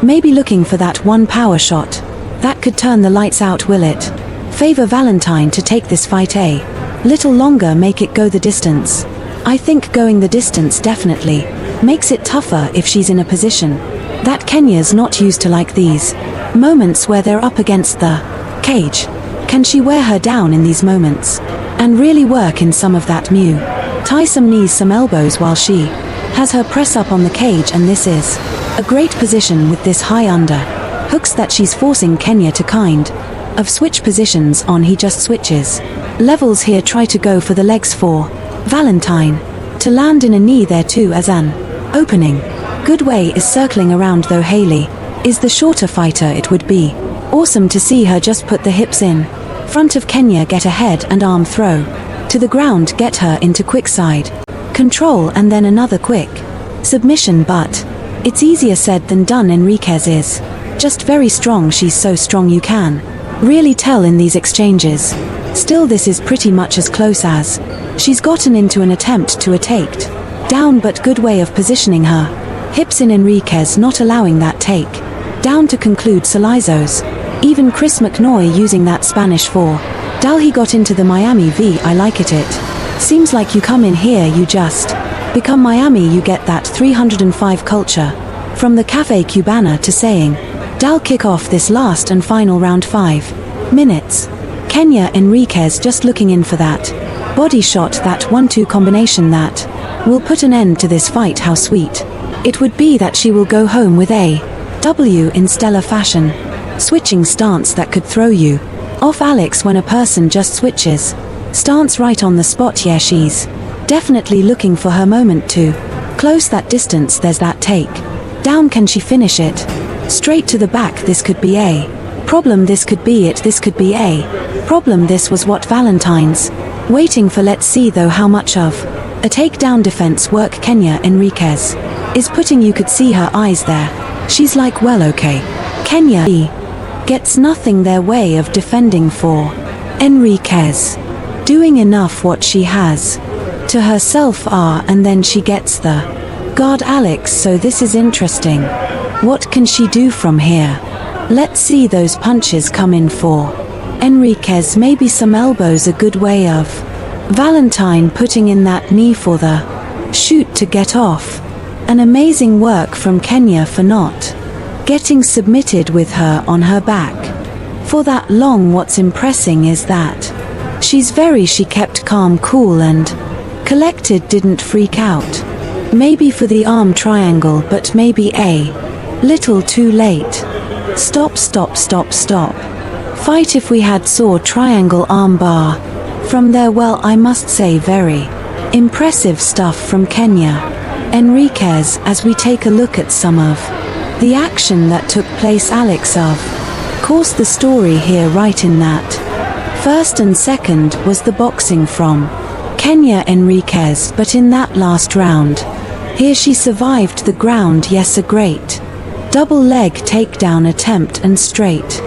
Maybe looking for that one power shot. That could turn the lights out, will it? Favor Valentine to take this fight a little longer, make it go the distance. I think going the distance definitely makes it tougher if she's in a position that Kenya's not used to, like these moments where they're up against the cage. Can she wear her down in these moments and really work in some of that Mew? Tie some knees, some elbows while she has her press up on the cage, and this is a great position with this high under hooks that she's forcing Kenya to kind of switch positions on. He just switches levels here, try to go for the legs for Valentine to land in a knee there too as an opening. Good way is circling around, though Hailey is the shorter fighter. It would be awesome to see her just put the hips in front of Kenya, get a head and arm throw to the ground, get her into quick side control and then another quick submission, but it's easier said than done. Enriquez is just very strong. She's so strong you can really tell in these exchanges. Still, this is pretty much as close as she's gotten into an attempt to a take down, but good way of positioning her hips in. Enriquez not allowing that take down to conclude Salizo's. Even Chris McNoy using that Spanish for Dal. He got into the Miami V. I like it. It seems like you come in here, you just become Miami. You get that 305 culture from the Cafe Cubana to saying Dal. Kick off this last and final round, 5 minutes. Kenya Enriquez just looking in for that body shot, that 1-2 combination that will put an end to this fight. How sweet it would be that she will go home with a W in stellar fashion. Switching stance that could throw you off, Alex, when a person just switches stance right on the spot. Yeah, she's definitely looking for her moment to close that distance. There's that take down. Can she finish it? Straight to the back. This could be a problem. This could be it. This could be a problem. This was what Valentine's waiting for. Let's see though how much of a takedown defense work Kenya Enriquez is putting. You could see her eyes there. She's like, well, okay. Kenya gets nothing. Their way of defending for Enriquez, doing enough what she has to herself and then she gets the guard, Alex. So this is interesting. What can she do from here? Let's see those punches come in for Enriquez. Maybe some elbows, a good way of Valentine putting in that knee for the shoot to get off. An amazing work from Kenya for not getting submitted with her on her back for that long. What's impressing is that she kept calm, cool and collected, didn't freak out. Maybe for the arm triangle, but maybe a little too late. Stop. Fight if we had saw triangle arm bar from there. Well, I must say very impressive stuff from Kenya Enriquez as we take a look at some of the action that took place. Alex, of course the story here right in that first and second was the boxing from Kenya Enriquez, but in that last round here she survived the ground. Yes, a great double leg takedown attempt and straight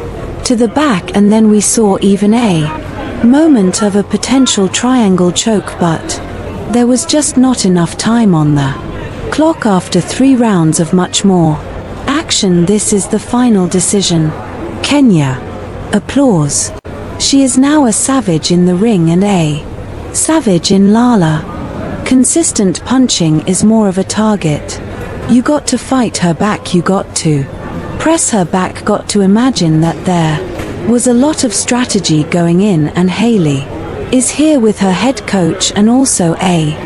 to the back, and then we saw even a moment of a potential triangle choke, but there was just not enough time on the clock after 3 rounds of much more action. This is the final decision. Kenya, applause. She is now a savage in the ring and a savage in Lala. Consistent punching is more of a target. You got to fight her back, you got to press her back, got to imagine that there was a lot of strategy going in, and Hailey is here with her head coach and also a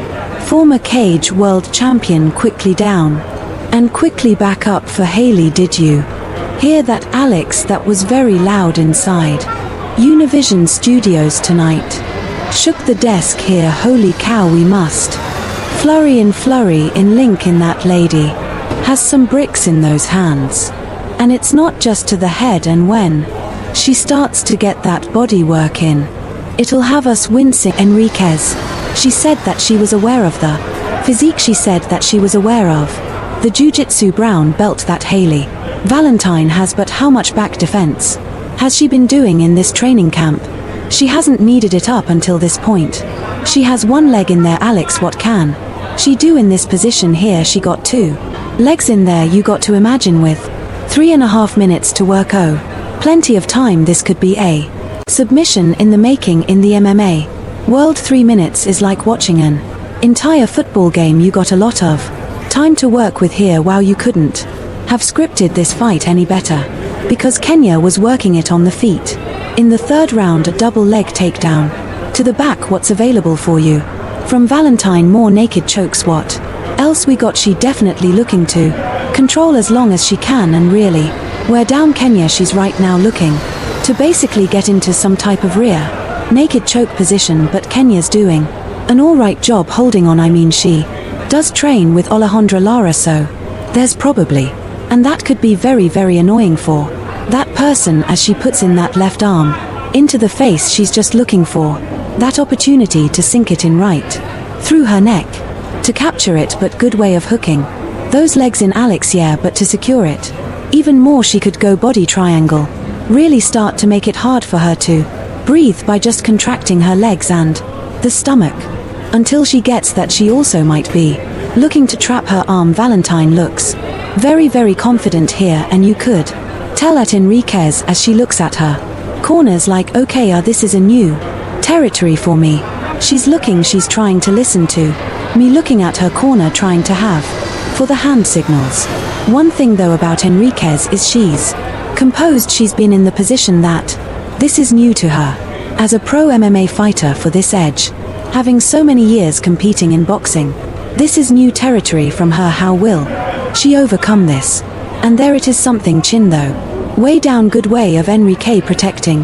former cage world champion. Quickly down and quickly back up for Hailey. Did you hear that, Alex? That was very loud inside Univision Studios tonight. Shook the desk here. Holy cow, we must flurry in link in. That lady has some bricks in those hands, and it's not just to the head, and when she starts to get that body work in, it'll have us wincing. Enriquez, she said that she was aware of the physique. She said that she was aware of the jiu-jitsu brown belt that Hailey Valentine has, but how much back defense has she been doing in this training camp? She hasn't needed it up until this point. She has one leg in there, Alex. What can she do in this position here? She got 2 legs in there. You got to imagine with 3.5 minutes to work. Oh, plenty of time. This could be a submission in the making in the MMA world. 3 minutes is like watching an entire football game. You got a lot of time to work with here. Wow, you couldn't have scripted this fight any better, because Kenya was working it on the feet. In the third round, a double leg takedown to the back. What's available for you from Valentine? More naked chokes. What else we got? She definitely looking to control as long as she can and really wear down Kenya. She's right now looking to basically get into some type of rear naked choke position, but Kenya's doing an alright job holding on. I mean, she does train with Alejandra Lara, so there's probably, and that could be very, very annoying for that person as she puts in that left arm into the face. She's just looking for that opportunity to sink it in right through her neck to capture it, but good way of hooking those legs in, Alex. Yeah, but to secure it even more, she could go body triangle, really start to make it hard for her to breathe by just contracting her legs and the stomach until she gets that she also might be looking to trap her arm. Valentine looks very, very confident here, and you could tell at Enriquez as she looks at her corners like, okay, this is a new territory for me. She's trying to listen to me looking at her corner, trying to have for the hand signals. One thing though about Enriquez is she's composed. She's been in the position that this is new to her as a pro MMA fighter. For this edge, having so many years competing in boxing, this is new territory from her. How will she overcome this? And there it is, something chin though way down. Good way of Enrique protecting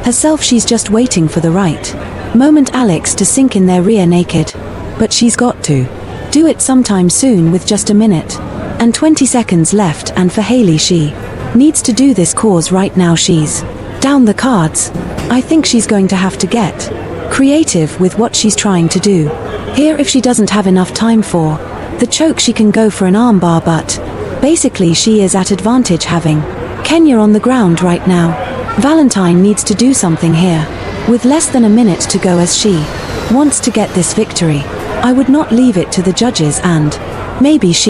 herself. She's just waiting for the right moment, Alex, to sink in their rear naked, but she's got to do it sometime soon with just 1 minute and 20 seconds left. And for Haley, she needs to do this cause right now. She's down the cards. I think she's going to have to get creative with what she's trying to do here. If she doesn't have enough time for the choke, she can go for an armbar, but basically she is at advantage having Kenya on the ground right now. Valentine needs to do something here with less than 1 minute to go as she wants to get this victory. I would not leave it to the judges, and maybe she